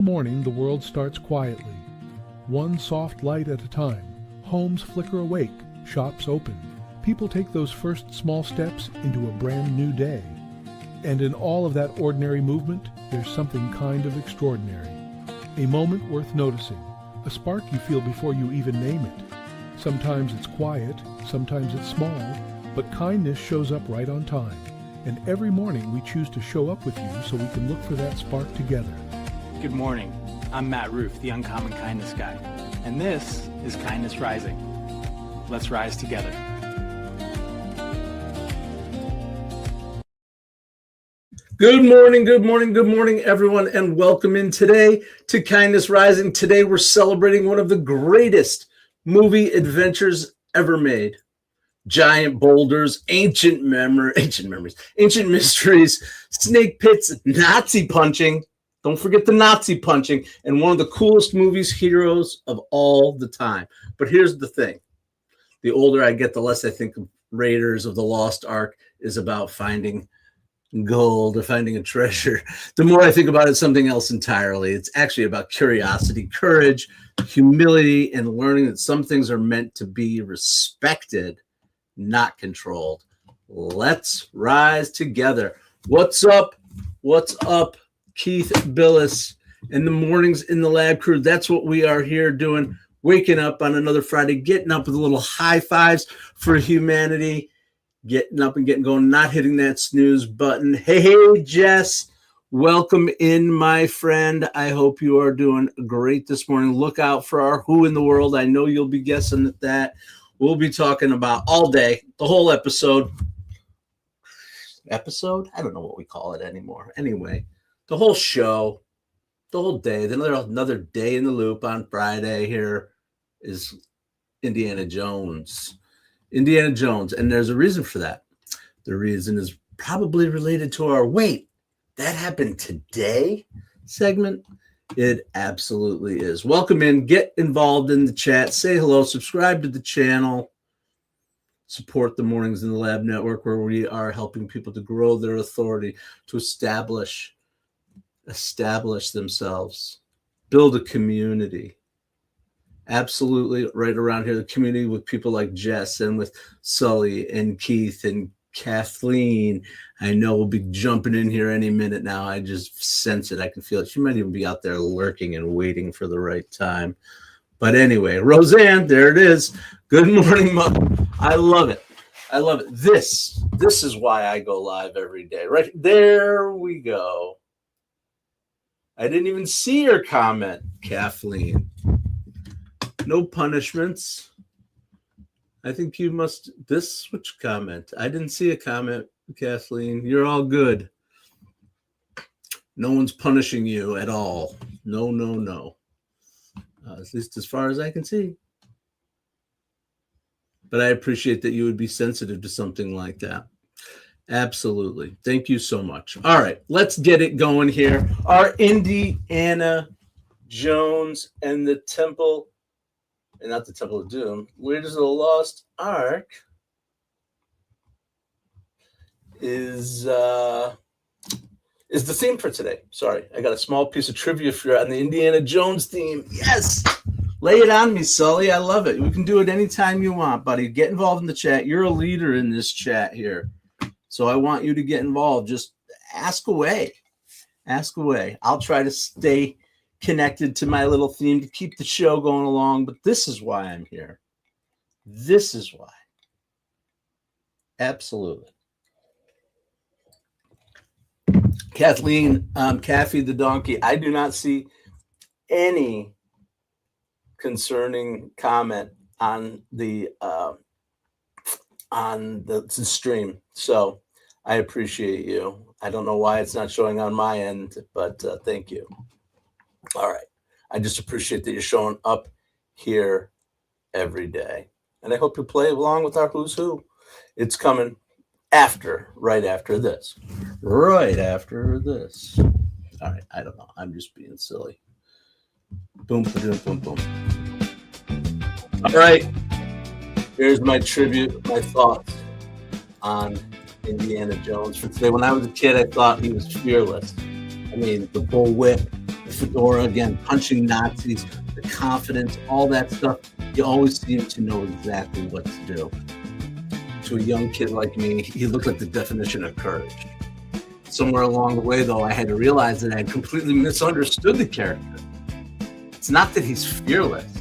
Morning, the world starts quietly. One soft light at a time. Homes flicker awake, shops open. People take those first small steps into a brand new day. And in all of that ordinary movement, there's something kind of extraordinary. A moment worth noticing. A spark you feel before you even name it. Sometimes it's quiet, sometimes it's small, but kindness shows up right on time. And every morning we choose to show up with you so we can look for that spark together. Good morning. I'm Matt Roof, the Uncommon Kindness Guy, and this is Kindness Rising. Let's rise together. Good morning, everyone, and welcome in today to Kindness Rising. Today we're celebrating one of the greatest movie adventures ever made. Giant boulders, ancient memories, ancient mysteries, snake pits, Nazi punching. Don't forget the Nazi punching, and one of the coolest movies, heroes of all the time. But here's the thing. The older I get, the less I think of Raiders of the Lost Ark is about finding gold or finding a treasure. The more I think about it, something else entirely. It's actually about curiosity, courage, humility, and learning that some things are meant to be respected, not controlled. Let's rise together. What's up? Keith Billis in the mornings in the lab crew. That's what we are here doing. Waking up on another Friday, getting up with a little high fives for humanity, getting up and getting going, not hitting that snooze button. Hey, Jess, welcome in, my friend. I hope you are doing great this morning. Look out for our Who in the World. I know you'll be guessing at that. We'll be talking about all day, the whole episode. I don't know what we call it anymore. Anyway, the whole show, the whole day. Then another day in the loop on Friday here is Indiana Jones. And there's a reason for that. The reason is probably related to our wait. That happened today segment. It absolutely is. Welcome in. Get involved in the chat. Say hello. Subscribe to the channel. Support the Mornings in the Lab Network, where we are helping people to grow their authority, to establish themselves, build a community. Absolutely right around here, the community with people like Jess and with Sully and Keith and Kathleen. I know we'll be jumping in here any minute now. I just sense it. I can feel it. She might even be out there lurking and waiting for the right time. But anyway, Roseanne, there it is. Good morning, Mother. I love it. This is why I go live every day. Right there we go. I didn't even see your comment, Kathleen. No punishments. I think you must switch comment. I didn't see a comment, Kathleen. You're all good. No one's punishing you at all. No. At least as far as I can see. But I appreciate that you would be sensitive to something like that. Absolutely. Thank you so much. All right, let's get it going here. Our Indiana Jones and the Temple, and not the Temple of Doom, Raiders of the Lost Ark is the theme for today. Sorry, I got a small piece of trivia for you on the Indiana Jones theme. Yes! Lay it on me, Sully. I love it. We can do it anytime you want, buddy. Get involved in the chat. You're a leader in this chat here. So I want you to get involved. Just ask away. I'll try to stay connected to my little theme to keep the show going along. But this is why I'm here. This is why. Absolutely. Kathleen, Caffey the donkey. I do not see any concerning comment on the stream, so I appreciate you. I don't know why it's not showing on my end, but thank you. All right, I just appreciate that you're showing up here every day, and I hope you play along with our Who's Who. It's coming right after this. All right, I don't know. I'm just being silly. Boom, boom, boom, boom. All right. Here's my tribute, my thoughts on Indiana Jones for today. When I was a kid, I thought he was fearless. I mean, the bull whip, the fedora, again, punching Nazis, the confidence, all that stuff. You always seem to know exactly what to do. To a young kid like me, he looked like the definition of courage. Somewhere along the way, though, I had to realize that I had completely misunderstood the character. It's not that he's fearless.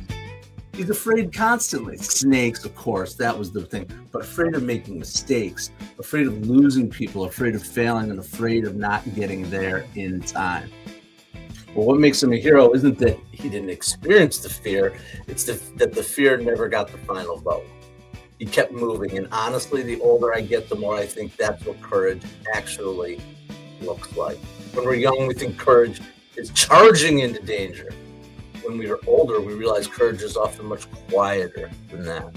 He's afraid constantly. Snakes, of course, that was the thing. But afraid of making mistakes, afraid of losing people, afraid of failing, and afraid of not getting there in time. Well, what makes him a hero isn't that he didn't experience the fear. It's that the fear never got the final vote. He kept moving. And honestly, the older I get, the more I think that's what courage actually looks like. When we're young, we think courage is charging into danger. When we are older, we realize courage is often much quieter than that.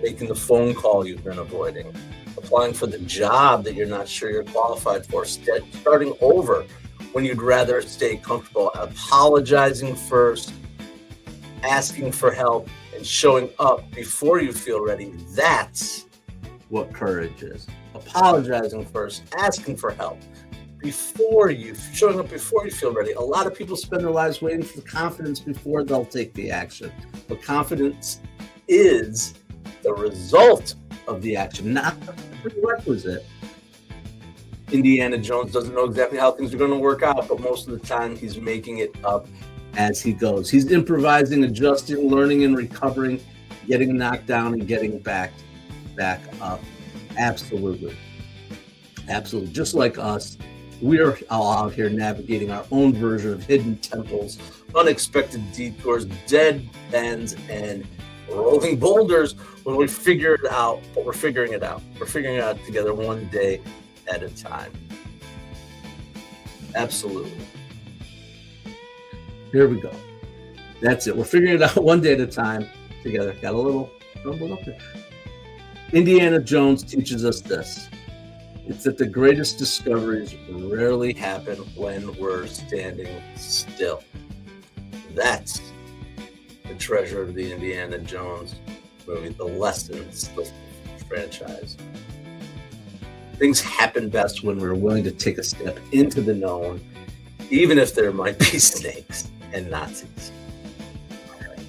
Making the phone call you've been avoiding, applying for the job that you're not sure you're qualified for, starting over when you'd rather stay comfortable, apologizing first, asking for help, and showing up before you feel ready. That's what courage is. Apologizing first, asking for help, showing up before you feel ready. A lot of people spend their lives waiting for confidence before they'll take the action. But confidence is the result of the action, not the prerequisite. Indiana Jones doesn't know exactly how things are going to work out, but most of the time he's making it up as he goes. He's improvising, adjusting, learning and recovering, getting knocked down and getting back up. Absolutely. Absolutely. Just like us, we're all out here navigating our own version of hidden temples, unexpected detours, dead ends, and rolling boulders when we figure it out, but we're figuring it out. We're figuring it out together one day at a time. Absolutely. Here we go. That's it. We're figuring it out one day at a time together. Got a little rumble up there. Indiana Jones teaches us this. It's that the greatest discoveries rarely happen when we're standing still. That's the treasure of the Indiana Jones movie, the lessons of the franchise. Things happen best when we're willing to take a step into the known, even if there might be snakes and Nazis. All right.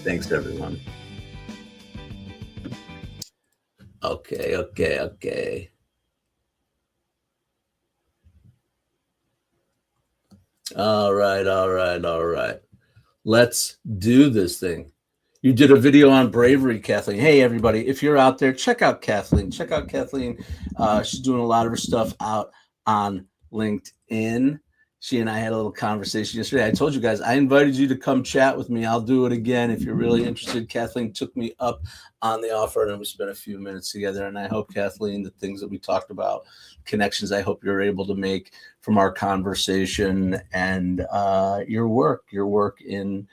Thanks, everyone. Okay. All right. Let's do this thing. You did a video on bravery, Kathleen. Hey, everybody, if you're out there, check out Kathleen. She's doing a lot of her stuff out on LinkedIn. She and I had a little conversation yesterday. I told you guys, I invited you to come chat with me. I'll do it again if you're really interested. Kathleen took me up on the offer, and we spent a few minutes together. And I hope, Kathleen, the things that we talked about, connections I hope you're able to make from our conversation and your work in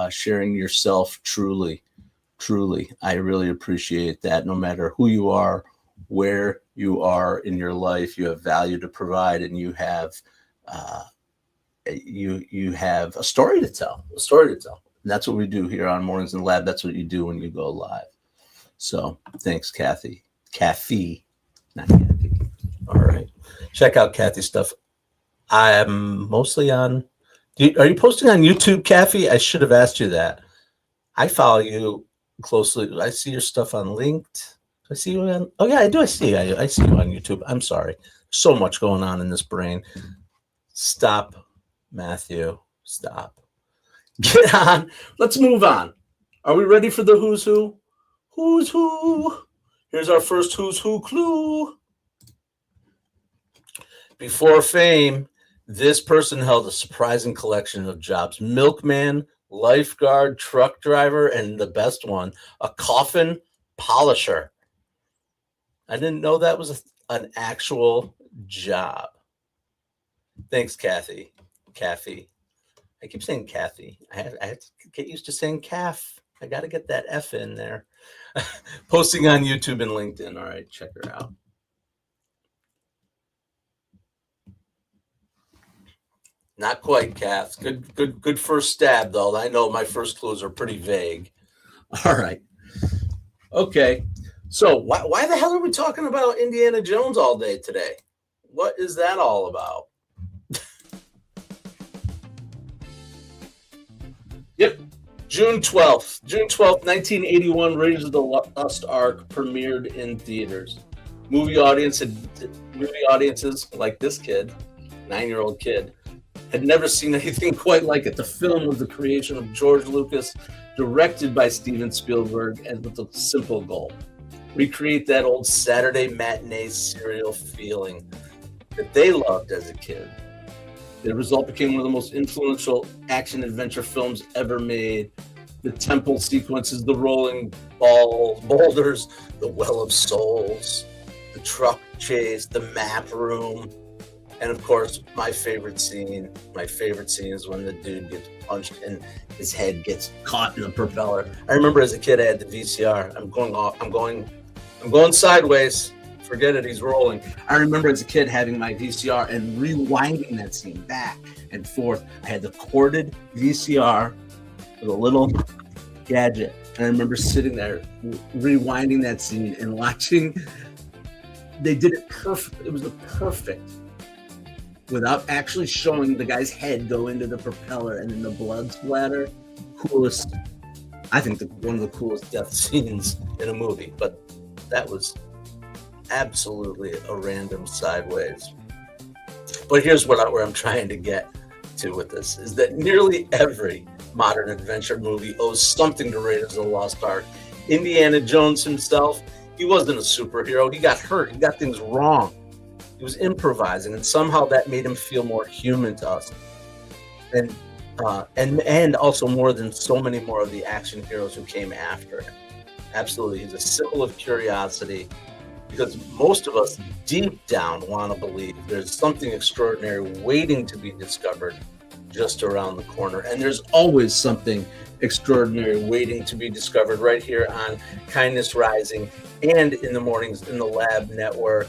sharing yourself truly. I really appreciate that. No matter who you are, where you are in your life, you have value to provide, and you have you have a story to tell. And that's what we do here on Mornings in the Lab. That's what you do when you go live. So thanks, Kathy. Not Kathy. All right. Check out Kathy's stuff. I'm mostly on. Are you posting on YouTube, Kathy? I should have asked you that. I follow you closely. I see your stuff on Linked. I see you on. Oh yeah, I do. I see you on YouTube. I'm sorry. So much going on in this brain. Stop, Matthew. Stop. Get on. Let's move on. Are we ready for the who's who? Who's who? Here's our first who's who clue. Before fame, this person held a surprising collection of jobs: milkman, lifeguard, truck driver, and the best one, a coffin polisher. I didn't know that was an actual job. Thanks, Kathy. I keep saying Kathy. I have to get used to saying calf. I got to get that F in there. Posting on YouTube and LinkedIn. All right, check her out. Not quite, Kath. Good first stab, though. I know my first clues are pretty vague. All right. Okay. So why the hell are we talking about Indiana Jones all day today? What is that all about? Yep. June 12th. June 12th, 1981, Raiders of the Lost Ark premiered in theaters. Movie audiences like this kid, 9-year-old kid, had never seen anything quite like it. The film was the creation of George Lucas, directed by Steven Spielberg, and with a simple goal: recreate that old Saturday matinee serial feeling that they loved as a kid. The result became one of the most influential action-adventure films ever made. The temple sequences, the rolling boulders, the well of souls, the truck chase, the map room, and of course, my favorite scene is when the dude gets punched and his head gets caught in the propeller. I remember as a kid, I had the VCR. I'm going sideways. Forget it, he's rolling. I remember as a kid having my VCR and rewinding that scene back and forth. I had the corded VCR with a little gadget. And I remember sitting there rewinding that scene and watching. They did it perfect. It was the perfect, without actually showing the guy's head go into the propeller and then the blood splatter. Coolest, I think one of the coolest death scenes in a movie. But that was absolutely a random sideways. But here's where I'm trying to get to with this, is that nearly every modern adventure movie owes something to Raiders of the Lost Ark. Indiana Jones himself, he wasn't a superhero. He got hurt. He got things wrong. He was improvising, and somehow that made him feel more human to us. And also more than so many more of the action heroes who came after him. Absolutely. He's a symbol of curiosity, because most of us deep down want to believe there's something extraordinary waiting to be discovered just around the corner. And there's always something extraordinary waiting to be discovered right here on Kindness Rising and in the Mornings in the Lab network.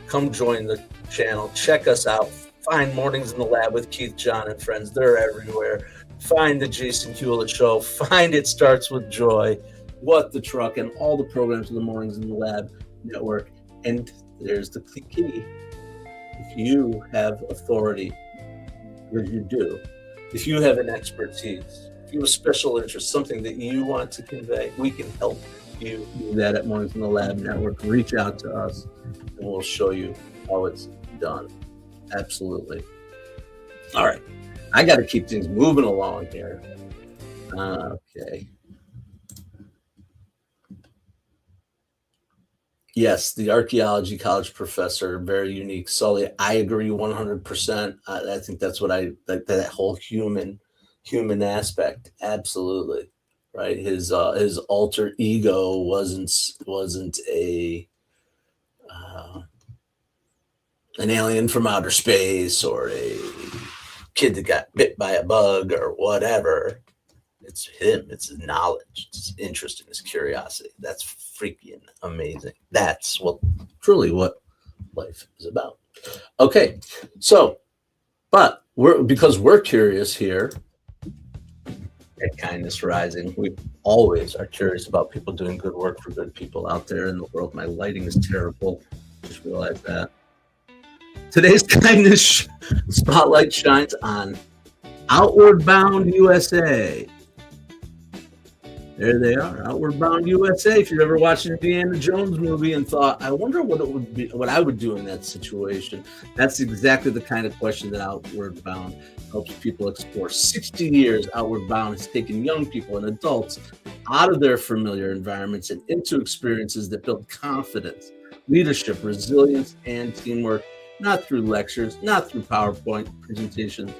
Come join the channel. Check us out. Find Mornings in the Lab with Keith, John, and friends. They're everywhere. Find the Jason Hewlett Show. Find It Starts With Joy, What the Truck, and all the programs of the Mornings in the Lab network. And there's the key. If you have authority, because you do, if you have an expertise, if you have a special interest, something that you want to convey, we can help you do that at Mornings in the Lab network. Reach out to us and we'll show you how it's done. Absolutely. All right, I got to keep things moving along here. Okay. Yes, the archaeology college professor, very unique. Sully, I agree 100%. I think that's what that whole human aspect. Absolutely. Right. His alter ego wasn't an alien from outer space or a kid that got bit by a bug or whatever. It's him. It's his knowledge. It's his interest and his curiosity. That's freaking amazing. That's truly what life is about. Okay, so, but because we're curious here at Kindness Rising, we always are curious about people doing good work for good people out there in the world. My lighting is terrible. Just realized that. Today's Kindness Spotlight shines on Outward Bound USA. There they are, Outward Bound USA. If you've ever watched an Indiana Jones movie and thought, I wonder what I would do in that situation, that's exactly the kind of question that Outward Bound helps people explore. 60 years, Outward Bound has taken young people and adults out of their familiar environments and into experiences that build confidence, leadership, resilience, and teamwork, not through lectures, not through PowerPoint presentations,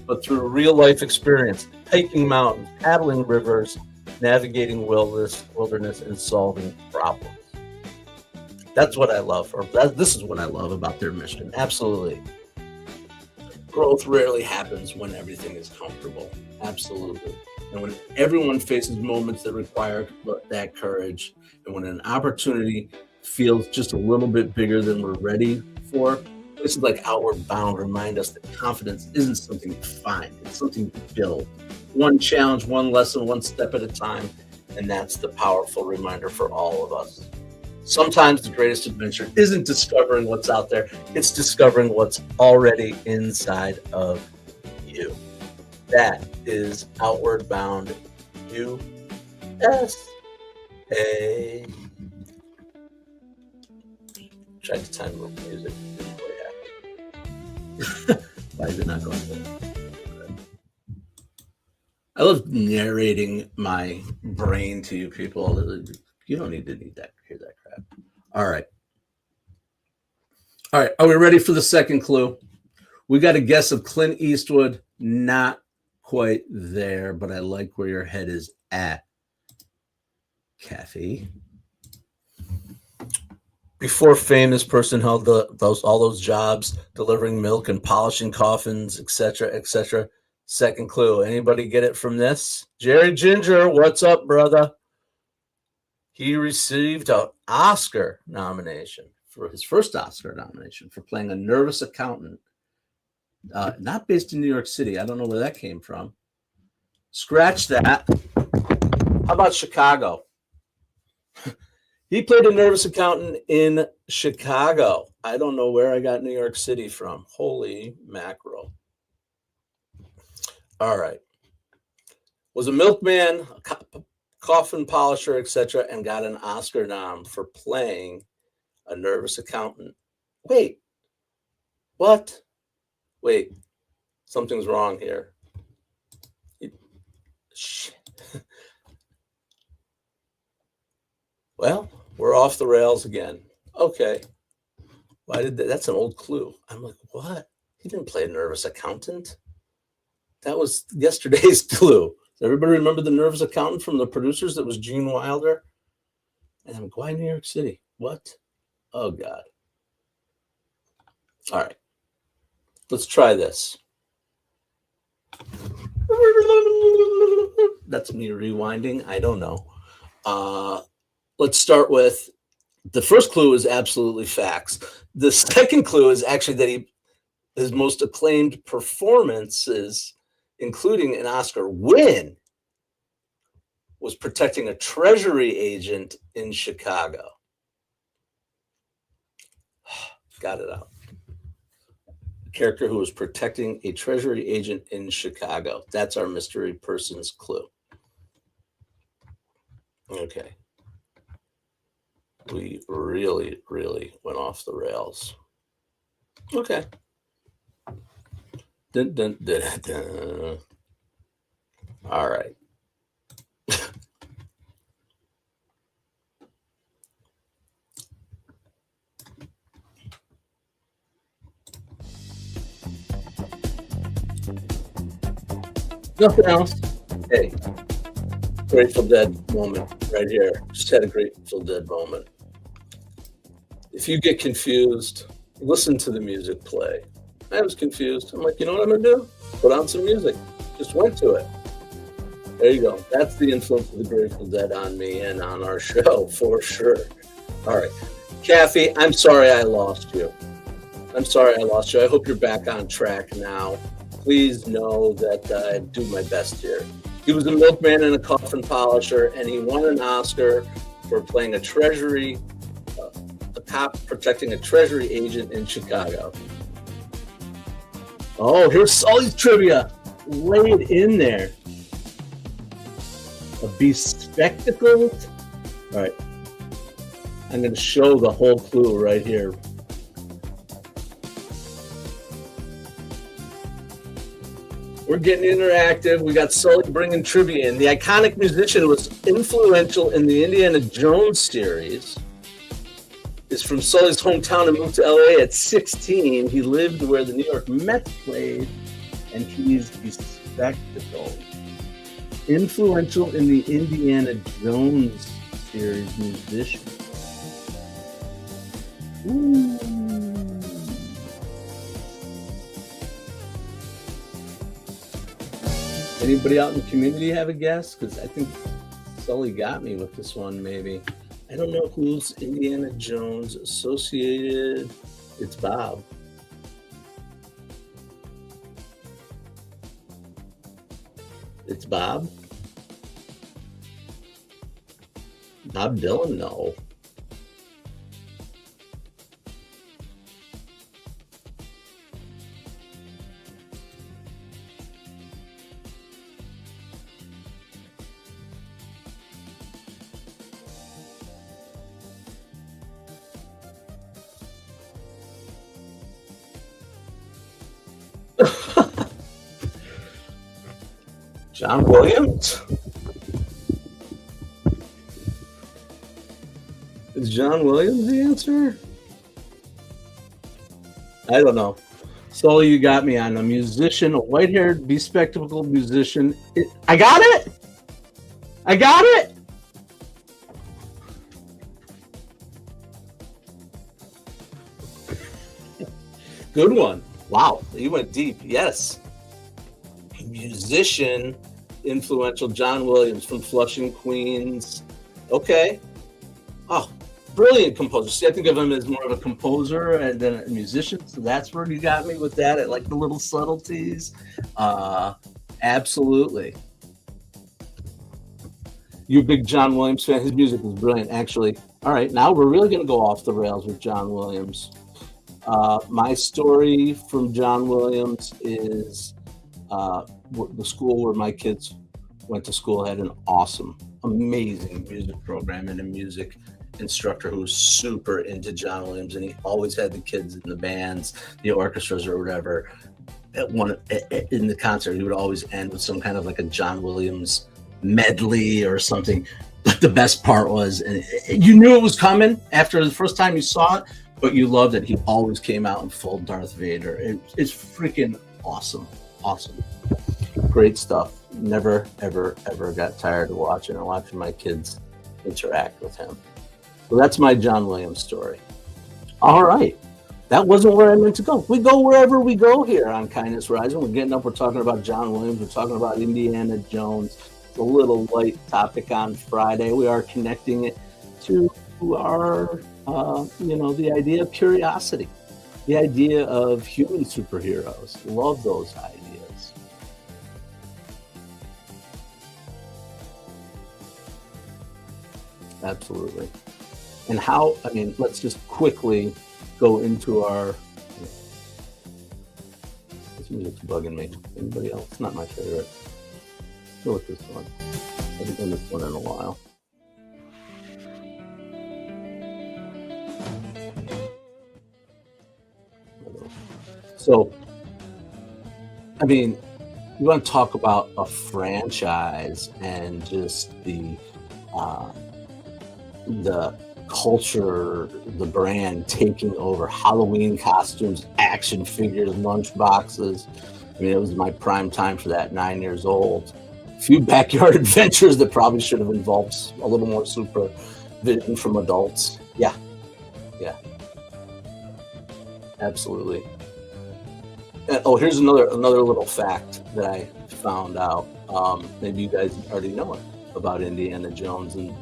but through real life experience, hiking mountains, paddling rivers, navigating wilderness, and solving problems. That's what I love. This is what I love about their mission. Absolutely. Growth rarely happens when everything is comfortable. Absolutely. And when everyone faces moments that require that courage, and when an opportunity feels just a little bit bigger than we're ready for, places like Outward Bound remind us that confidence isn't something to find, it's something to build. One challenge, one lesson, one step at a time, and that's the powerful reminder for all of us. Sometimes the greatest adventure isn't discovering what's out there, it's discovering what's already inside of you. That is Outward Bound USA. Tried to time with music. Didn't quite happen. Why is it not going through? I love narrating my brain to you people. You don't need to hear that crap. All right. All right. Are we ready for the second clue? We got a guess of Clint Eastwood. Not quite there, but I like where your head is at, Kathy. Before fame, this person held all those jobs, delivering milk and polishing coffins, etc., etc. Second clue. Anybody get it from this? Jerry Ginger, what's up, brother? He received an Oscar nomination for his first Oscar nomination for playing a nervous accountant, not based in New York City. I don't know where that came from. Scratch that. How about Chicago? He played a nervous accountant in Chicago. I don't know where I got New York City from. Holy mackerel. All right. Was a milkman, a coffin polisher, etc., and got an Oscar nom for playing a nervous accountant. Wait. What? Wait. Something's wrong here. Shit. Well, we're off the rails again. Okay. Why did that's an old clue. I'm like, what? He didn't play a nervous accountant. That was yesterday's clue. Does everybody remember the nervous accountant from the producers? That was Gene Wilder. And I'm like, why New York City? What? Oh, God. All right. Let's try this. That's me rewinding. I don't know. Let's start with the first clue is absolutely facts. The second clue is actually that his most acclaimed performances, including an Oscar win, was protecting a treasury agent in Chicago. Got it out. A character who was protecting a treasury agent in Chicago. That's our mystery person's clue. Okay. We really, really went off the rails. Okay. Dun, dun, dun, dun. All right. Nothing else. Hey, Grateful Dead moment right here. Just had a Grateful Dead moment. If you get confused, listen to the music play. I was confused. I'm like, you know what I'm going to do? Put on some music. Just went to it. There you go. That's the influence of the Grateful Dead on me and on our show, for sure. All right. Kathy, I'm sorry I lost you. I hope you're back on track now. Please know that I do my best here. He was a milkman and a coffin polisher, and he won an Oscar for playing a cop protecting a treasury agent in Chicago. Oh, here's Sully's trivia laid in there. A bespectacled. All right. I'm going to show the whole clue right here. We're getting interactive. We got Sully bringing trivia in. The iconic musician was influential in the Indiana Jones series. Is from Sully's hometown and moved to LA at 16. He lived where the New York Mets played, and he's bespectacled. Influential in the Indiana Jones series musician. Ooh. Anybody out in the community have a guess? Because I think Sully got me with this one, maybe. I don't know who's Indiana Jones associated. It's Bob. It's Bob? Bob Dylan? No. John Williams? Is John Williams the answer? I don't know. So you got me on a musician, a white-haired, bespectacled musician. I got it! I got it! Good one. Wow, you went deep. Yes. Musician, influential John Williams from Flushing, Queens. Okay. Oh, brilliant composer. See, I think of him as more of a composer and then a musician. So that's where you got me with that. I like the little subtleties. Absolutely. You're a big John Williams fan. His music is brilliant, actually. All right, now we're really going to go off the rails with John Williams. My story from John Williams is the school where my kids went to school had an awesome, amazing music program and a music instructor who was super into John Williams, and he always had the kids in the bands, the orchestras or whatever. In the concert, he would always end with some kind of like a John Williams medley or something. But the best part was, and you knew it was coming after the first time you saw it, but you loved it. He always came out in full Darth Vader. It's freaking awesome. Awesome. Great stuff. Never, ever, ever got tired of watching my kids interact with him. So that's my John Williams story. All right. That wasn't where I meant to go. We go wherever we go here on Kindness Rising. We're getting up. We're talking about John Williams. We're talking about Indiana Jones. It's a little light topic on Friday. We are connecting it to our, the idea of curiosity, the idea of human superheroes. Love those ideas. Absolutely. And how, let's just quickly go into our, this music's bugging me. Anybody else? It's not my favorite. Go with this one. I haven't done this one in a while. So, you want to talk about a franchise and just the culture, the brand taking over. Halloween costumes, action figures, lunch boxes. It was my prime time for that, 9 years old. A few backyard adventures that probably should have involved a little more supervision from adults. Yeah. Absolutely. And, here's another little fact that I found out. Maybe you guys already know it about Indiana Jones and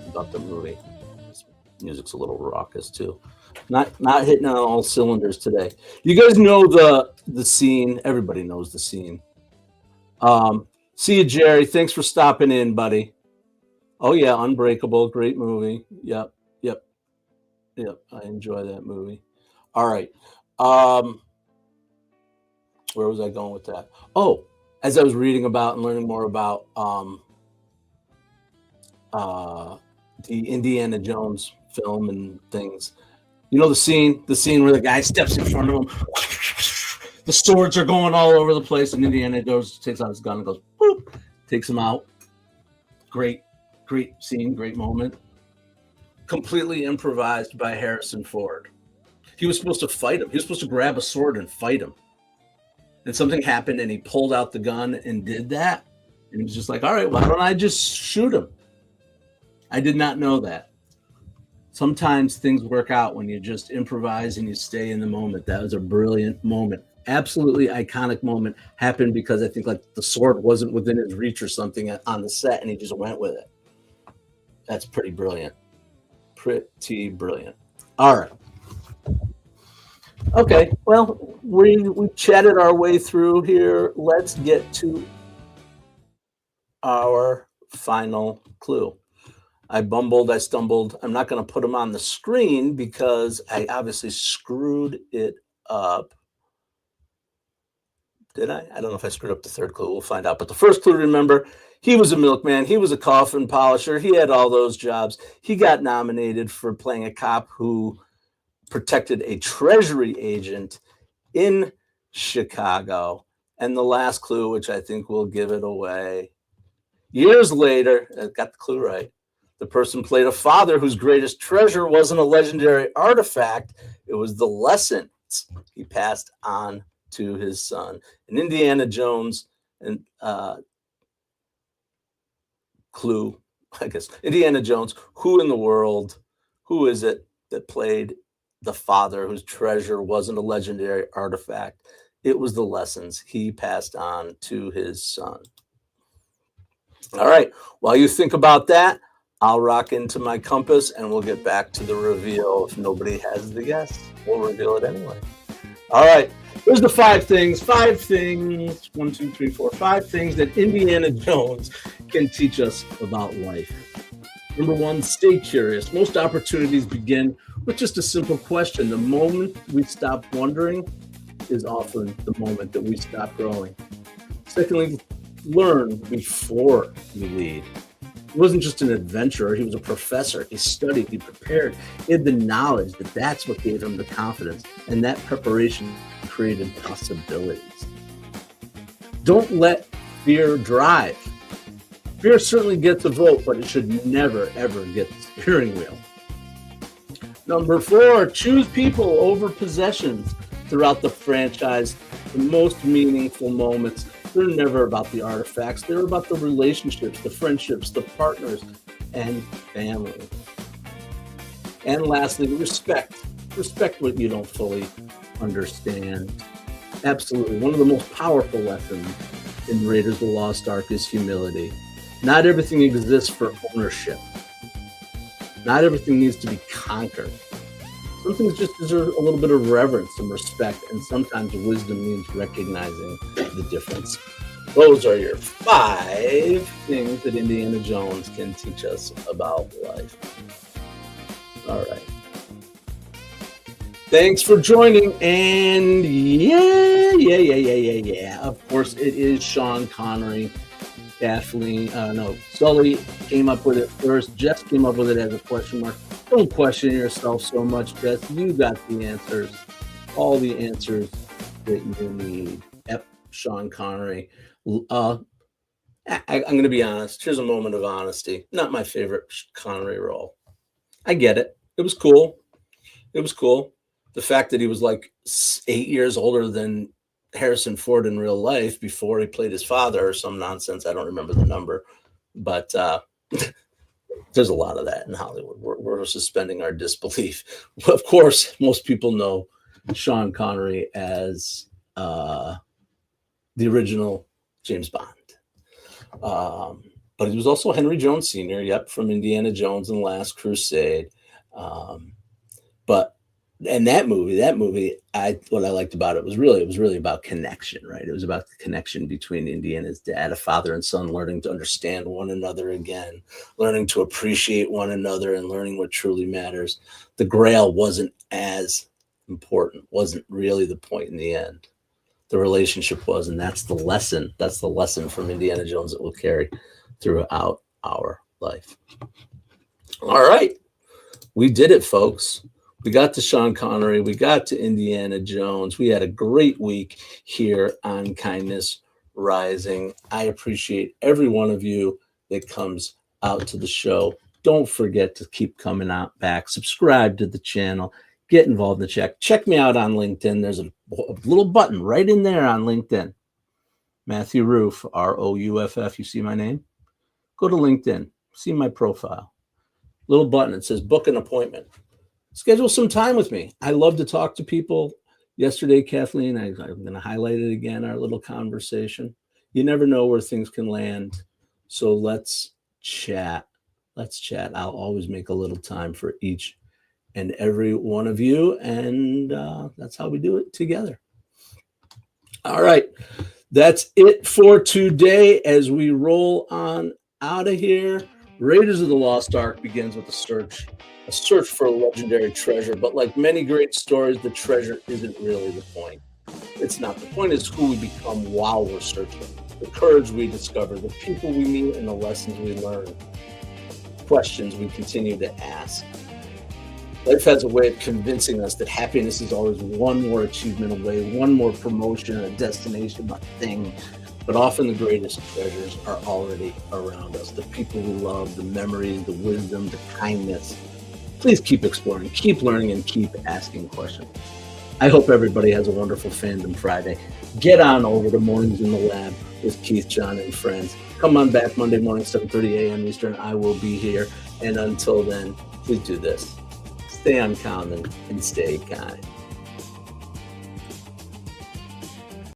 about the movie. This music's a little raucous too. Not hitting on all cylinders today. You guys know the scene. Everybody knows the scene. See you, Jerry. Thanks for stopping in, buddy. Oh yeah, Unbreakable, great movie. Yep. I enjoy that movie. All right. Where was I going with that? Oh, as I was reading about and learning more about the Indiana Jones film and things. You know the scene where the guy steps in front of him. The swords are going all over the place, and Indiana Jones takes out his gun and goes, boop, takes him out. Great scene, great moment. Completely improvised by Harrison Ford. He was supposed to fight him. He was supposed to grab a sword and fight him. And something happened, and he pulled out the gun and did that. And he was just like, all right, why don't I just shoot him? I did not know that. Sometimes things work out when you just improvise and you stay in the moment. That was a brilliant moment. Absolutely iconic moment. Happened because I think like the sword wasn't within his reach or something on the set, and he just went with it. That's pretty brilliant. Pretty brilliant. All right. Okay, well, we chatted our way through here. Let's get to our final clue. I bumbled, I stumbled. I'm not going to put them on the screen because I obviously screwed it up. Did I? I don't know if I screwed up the third clue. We'll find out. But the first clue, remember, he was a milkman. He was a coffin polisher. He had all those jobs. He got nominated for playing a cop who protected a treasury agent in Chicago. And the last clue, which I think will give it away. Years later, I got the clue right. The person played a father whose greatest treasure wasn't a legendary artifact. It was the lessons he passed on to his son. And Indiana Jones and clue, I guess. Indiana Jones, who in the world, who is it that played the father whose treasure wasn't a legendary artifact? It was the lessons he passed on to his son. All right. While you think about that, I'll rock into my compass and we'll get back to the reveal. If nobody has the guess, we'll reveal it anyway. All right. Here's the 5 things. 5 things. 1, 2, 3, 4. 5 things that Indiana Jones can teach us about life. Number 1, stay curious. Most opportunities begin with just a simple question. The moment we stop wondering is often the moment that we stop growing. Secondly, learn before you lead. He wasn't just an adventurer, he was a professor. He studied, he prepared. He had the knowledge that's what gave him the confidence. And that preparation created possibilities. Don't let fear drive. Fear certainly gets a vote, but it should never, ever get the steering wheel. Number 4, choose people over possessions. Throughout the franchise, the most meaningful moments, they're never about the artifacts. They're about the relationships, the friendships, the partners, and family. And lastly, respect. Respect what you don't fully understand. Absolutely. One of the most powerful lessons in Raiders of the Lost Ark is humility. Not everything exists for ownership. Not everything needs to be conquered. Some things just deserve a little bit of reverence and respect, and sometimes wisdom means recognizing the difference. Those are your 5 things that Indiana Jones can teach us about life. All right. Thanks for joining, and yeah. Of course, it is Sean Connery. Sully came up with it first. Jess came up with it as a question mark. Don't question yourself so much, Jess. You got the answers, all the answers that you need. Yep, Sean Connery. I'm going to be honest. Here's a moment of honesty. Not my favorite Connery role. I get it. It was cool. The fact that he was like 8 years older than Harrison Ford in real life before he played his father or some nonsense. I don't remember the number, but there's a lot of that in Hollywood. We're suspending our disbelief. Of course, most people know Sean Connery as the original James Bond. But he was also Henry Jones Sr., from Indiana Jones and the Last Crusade. And that movie, what I liked about it was really about connection, right? It was about the connection between Indy and his dad, a father and son, learning to understand one another again, learning to appreciate one another, and learning what truly matters. The Grail wasn't as important, wasn't really the point in the end. The relationship was, and that's the lesson. That's the lesson from Indiana Jones that we'll carry throughout our life. All right. We did it, folks. We got to Sean Connery. We got to Indiana Jones. We had a great week here on Kindness Rising. I appreciate every one of you that comes out to the show. Don't forget to keep coming out back. Subscribe to the channel. Get involved in the chat. Check me out on LinkedIn. There's a little button right in there on LinkedIn. Matthew Roof, Rouff. You see my name? Go to LinkedIn. See my profile. Little button. It says book an appointment. Schedule some time with me. I love to talk to people. Yesterday, Kathleen, I'm going to highlight it again, our little conversation. You never know where things can land. So let's chat. I'll always make a little time for each and every one of you. And that's how we do it together. All right. That's it for today as we roll on out of here. Raiders of the Lost Ark begins with a search for a legendary treasure. But like many great stories, the treasure isn't really the point. It's not. The point is who we become while we're searching, the courage we discover, the people we meet, and the lessons we learn, questions we continue to ask. Life has a way of convincing us that happiness is always one more achievement away, one more promotion, a destination, a thing. But often the greatest treasures are already around us. The people we love, the memories, the wisdom, the kindness. Please keep exploring, keep learning, and keep asking questions. I hope everybody has a wonderful Fandom Friday. Get on over to Mornings in the Lab with Keith, John, and friends. Come on back Monday morning, 7:30 a.m. Eastern. I will be here. And until then, please do this. Stay uncommon and stay kind.